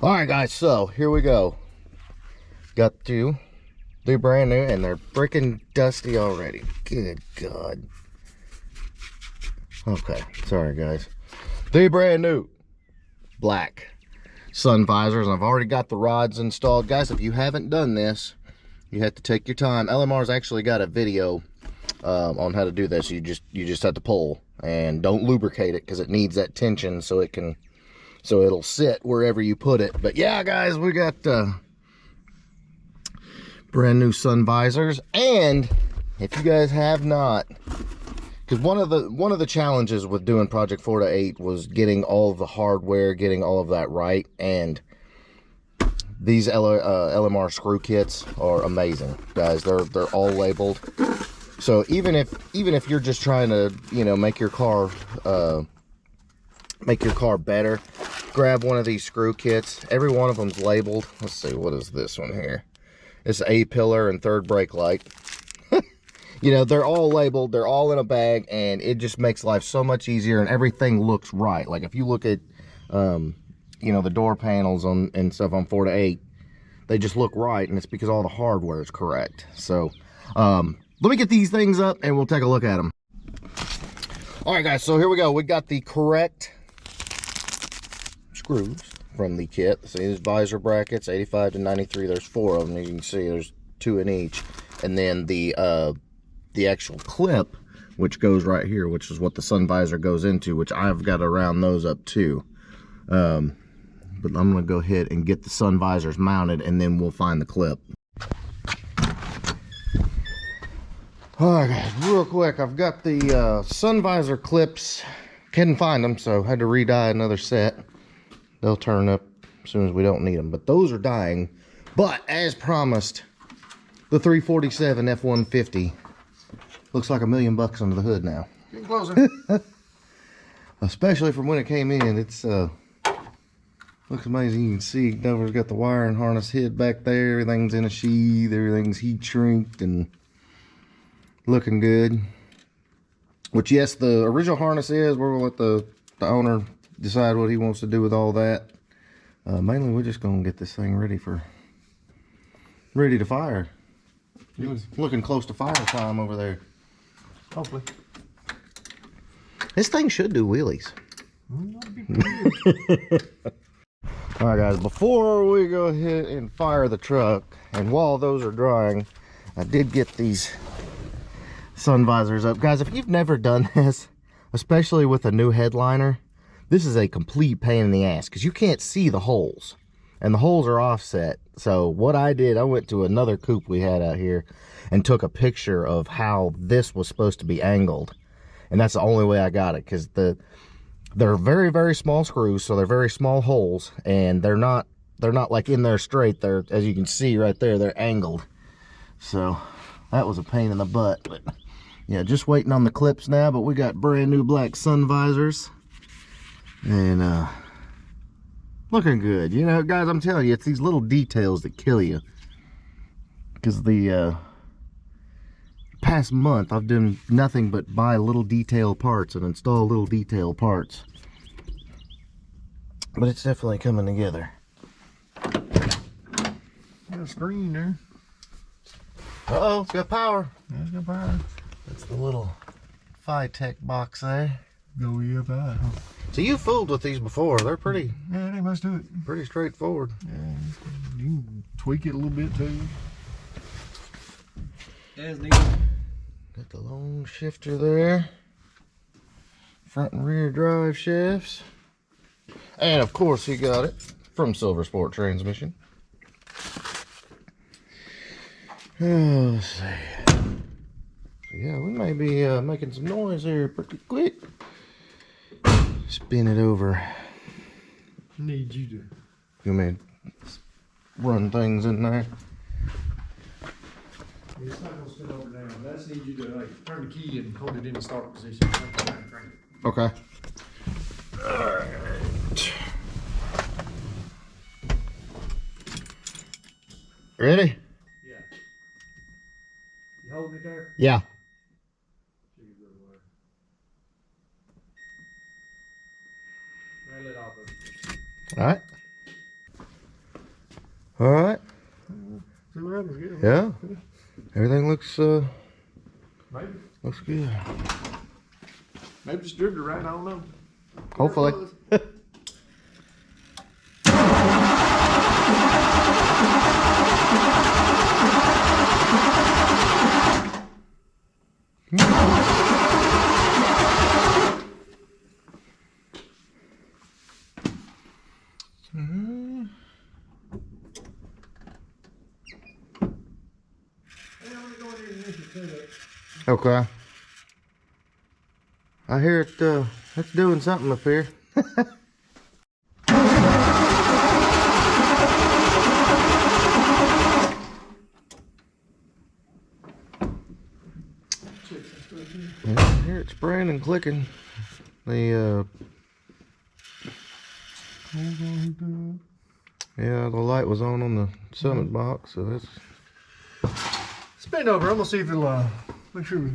All right, guys, so here we go. Got two. They're brand new and they're freaking dusty already. Good God. Okay, sorry, guys. They're brand new. Black sun visors, and I've already got the rods installed. Guys, if you haven't done this, you have to take your time. LMR's actually got a video on how to do this. You just have to pull and don't lubricate it because it needs that tension so it'll sit wherever you put it. But yeah, guys, we got brand new sun visors. And if you guys have not, because one of the challenges with doing Project 4 to 8 was getting all of the hardware, getting all of that right, and these LMR screw kits are amazing, guys. They're all labeled. So even if you're just trying to, you know, make your car better, grab one of these screw kits. Every one of them's labeled. Let's see, what is this one here? It's A pillar and third brake light. You know, they're all labeled, they're all in a bag, and it just makes life so much easier, and everything looks right. Like if you look at you know, the door panels and stuff on 4 to 8, they just look right, and it's because all the hardware is correct. So let me get these things up and we'll take a look at them. All right, guys, so here we go. We got the correct screws from the kit. See, there's visor brackets 85 to 93. There's 4 of them. As you can see, there's 2 in each. And then the actual clip, which goes right here, which is what the sun visor goes into, which I've got to round those up too. But I'm going to go ahead and get the sun visors mounted, and then we'll find the clip. Alright, guys, real quick, I've got the sun visor clips. Couldn't find them, so had to re-dye another set. They'll turn up as soon as we don't need them, but those are dying. But as promised, the 347 F150 looks like $1 million under the hood now. Getting closer. Especially from when it came in. It's looks amazing. You can see Dover's got the wiring harness hid back there. Everything's in a sheath. Everything's heat shrinked and looking good. Which, yes, the original harness is. We'll let the owner decide what he wants to do with all that. Mainly, we're just gonna get this thing ready to fire. Looking close to fire time over there. Hopefully. This thing should do wheelies. All right, guys, before we go ahead and fire the truck, and while those are drying, I did get these sun visors up. Guys, if you've never done this, especially with a new headliner, this is a complete pain in the ass because you can't see the holes, and the holes are offset. So what I did, I went to another coupe we had out here and took a picture of how this was supposed to be angled, and that's the only way I got it, because they're very, very small screws, so they're very small holes, and they're not like in there straight. They're, as you can see right there, they're angled. So that was a pain in the butt. But yeah, just waiting on the clips now. But we got brand new black sun visors, and looking good. You know, guys, I'm telling you, it's these little details that kill you. Because the past month I've done nothing but buy little detail parts and install little detail parts, but it's definitely coming together. Got a screen there. Uh-oh, it's got power. Yeah, it's got power. That's the little Fi-Tech box there. Go EFI. So you fooled with these before. They're pretty, Yeah, they must do it. pretty straightforward. Yeah, you can tweak it a little bit too. As needed. Got the long shifter there. Front and rear drive shafts. And of course he got it from Silver Sport Transmission. Let's see. Yeah, we may be making some noise here pretty quick. Spin it over. Need you to. You may run things in there. It's not gonna spin over now. I just need you to like turn the key and hold it in the start position. Okay. Alright. Ready? Yeah. You holding it there? Yeah. Rail it off of it. Alright. All right. See what happens. Good. Yeah. Everything looks Maybe. looks good. Maybe distributor right. I don't know. Hopefully. Okay. I hear it, it's doing something up here. Yeah, I hear it spraying and clicking. The, yeah, the light was on the summit box, so that's... Spin over. I'm gonna see if it'll make sure we.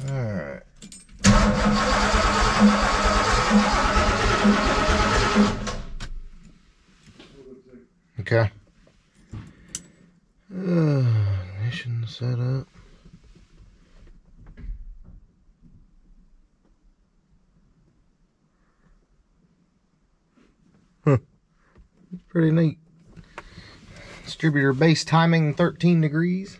All right. Okay. Ignition set up. Huh. It's pretty neat. Distributor base timing 13 degrees.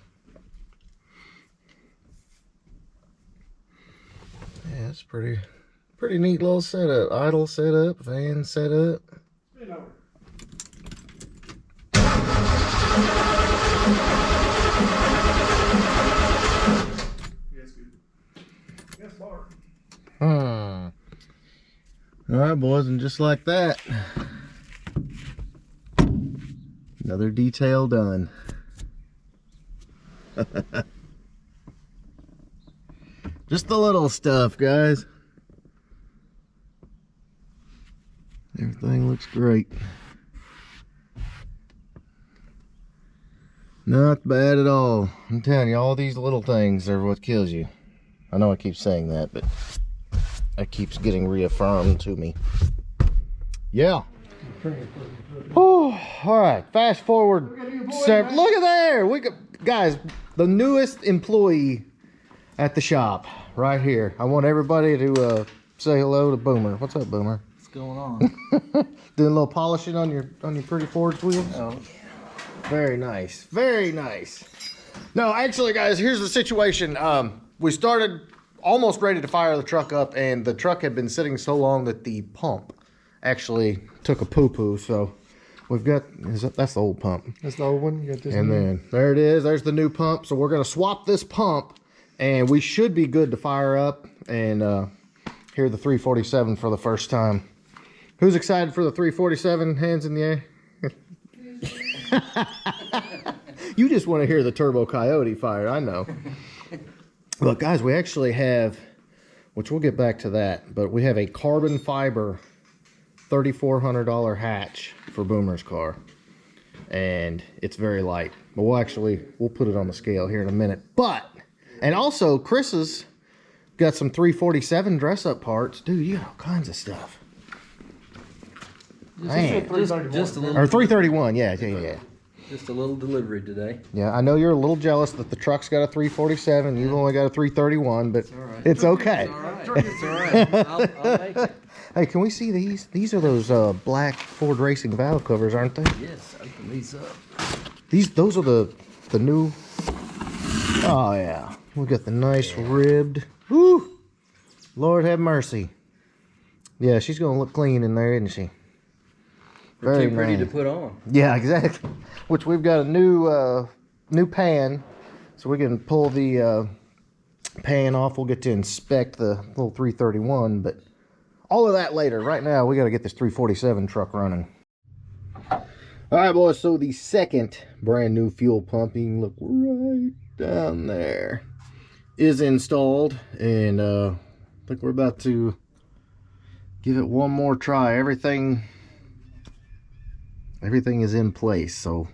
Yeah, it's pretty neat little setup. Idle setup, fan setup. Spin over. Yes, good. Yes, Bart. All right, boys, and just like that, another detail done. Just the little stuff, guys. Everything looks great. Not bad at all. I'm telling you, all these little things are what kills you. I know I keep saying that, but that keeps getting reaffirmed to me. Yeah. Oh, all right. Fast forward. Look at there. We got, guys, the newest employee at the shop right here. I want everybody to say hello to Boomer. What's up, Boomer? What's going on? Doing a little polishing on your pretty Ford wheels. Oh, yeah. Very nice. Very nice. No, actually, guys, here's the situation. We started almost ready to fire the truck up, and the truck had been sitting so long that the pump actually took a poo-poo. So we've got, that's the old pump. That's the old one. You got this. And then there it is. There's the new pump. So we're going to swap this pump, and we should be good to fire up and hear the 347 for the first time. Who's excited for the 347? Hands in the air. You just want to hear the Turbo Coyote fire, I know. Look, guys, we actually have, which we'll get back to that, but we have a carbon fiber $3,400 hatch for Boomer's car. And it's very light. But we'll put it on the scale here in a minute. But, and also, Chris's got some 347 dress-up parts. Dude, you got all kinds of stuff. Man. Just a little. Or 331, yeah. Just a little delivery today. Yeah, I know you're a little jealous that the truck's got a 347. You've only got a 331, but it's okay. It's all right. It's all right. I'll make it. Hey, can we see these? These are those black Ford Racing valve covers, aren't they? Yes, open these up. Those are the new. Oh yeah, we got the nice ribbed. Woo! Lord have mercy. Yeah, she's gonna look clean in there, isn't she? Very too pretty to put on. Yeah, exactly. Which we've got a new pan, so we can pull the pan off. We'll get to inspect the little 331, but all of that later. Right now, we got to get this 347 truck running. All right, boys. So the second brand new fuel pump, you can look right down there, is installed, and I think we're about to give it one more try. Everything is in place, so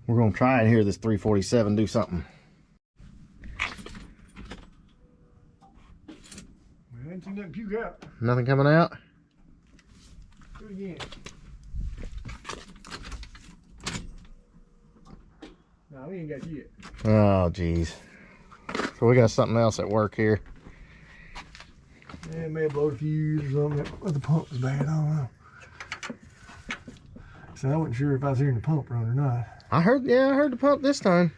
we're gonna try and hear this 347 do something. Haven't seen nothing puke out. Nothing coming out? Do it again. No, we ain't got you yet. Oh, geez. So we got something else at work here. Yeah, it may have blown a fuse or something. But the pump was bad. I don't know. So I wasn't sure if I was hearing the pump run or not. I heard the pump this time.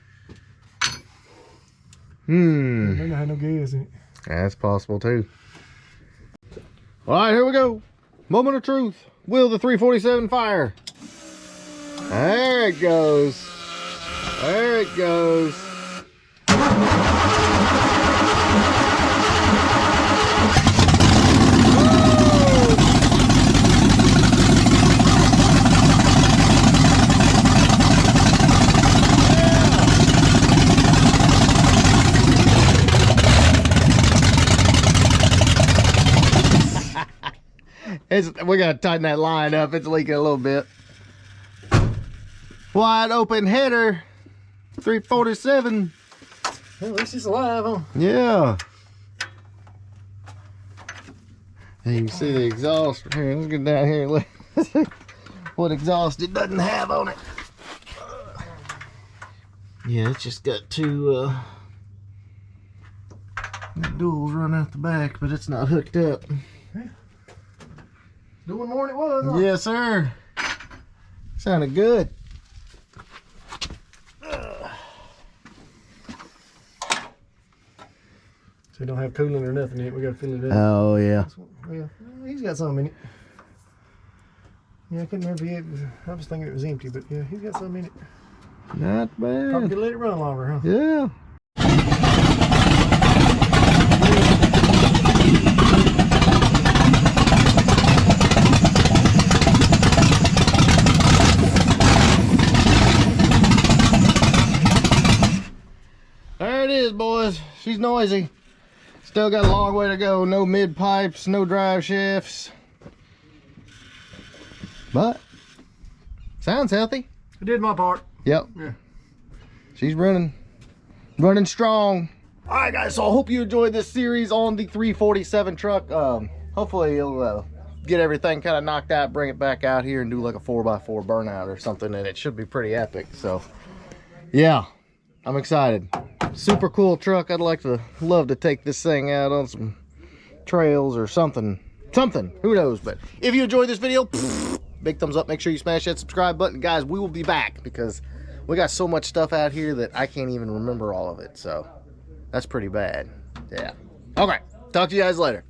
I don't have no gas in it. That's possible too. All right, here we go. Moment of truth. Will the 347 fire? There it goes. There it goes. We gotta tighten that line up. It's leaking a little bit. Wide open header, 347. Well, at least it's alive, huh? Yeah. And you can see the exhaust. Here, let's get down here and look what exhaust it doesn't have on it. Yeah, it's just got two duals run out the back, but it's not hooked up. Doing more than it was, huh? Yes, sir. Sounded good. So we don't have coolant or nothing yet. We gotta fill it up. Oh, yeah. Well, he's got some in it. Yeah, I couldn't remember yet. I was thinking it was empty, but yeah, he's got some in it. Not Probably bad. could let it run longer, huh? Yeah. There it is, boys. She's noisy. Still got a long way to go. No mid pipes, no drive shafts. But sounds healthy. I did my part. Yep. Yeah. She's running strong. All right, guys. So I hope you enjoyed this series on the 347 truck. Hopefully you'll get everything kind of knocked out, bring it back out here, and do like a 4x4 burnout or something, and it should be pretty epic. So yeah, I'm excited. Super cool truck. I'd love to take this thing out on some trails or something, who knows. But if you enjoyed this video, big thumbs up. Make sure you smash that subscribe button. Guys, we will be back because we got so much stuff out here that I can't even remember all of it. So that's pretty bad. Yeah. Okay, talk to you guys later.